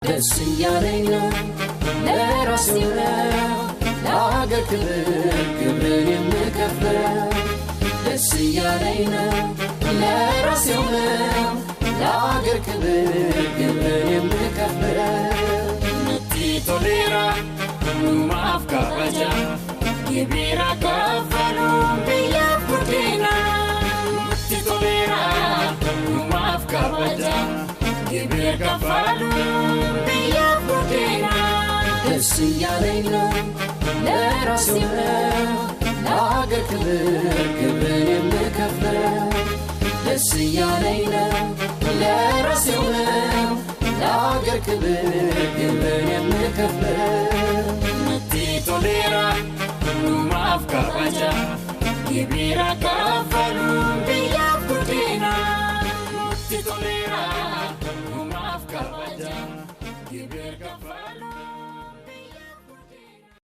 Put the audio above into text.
ደስ ያለኝ ነው ለራሴ ነው ለአገር ክብርን የምከፍለው ደስ ያለኝ ነው ለራሴ ነው ለአገር ክብርን የምከፍለው ቲቶሌራ ማፍካባጃ የቢራ ካፈሉ ቢያኩቴና ቲቶሌራ ማፍካባጃ የቢራ ካፈሉ ደስ ያለኝ ነው ለራሴ ነው ለአገር ክብርን የምከፍለው ደስ ያለኝ ነው ለራሴ ነው ለአገር ክብርን የምከፍለው ቲቶሌራ ማፍካባጃ የቢራ ካፈሉ ቢያኩቴና ቲቶሌራ ማፍካባጃ የቢራ ካፈሉ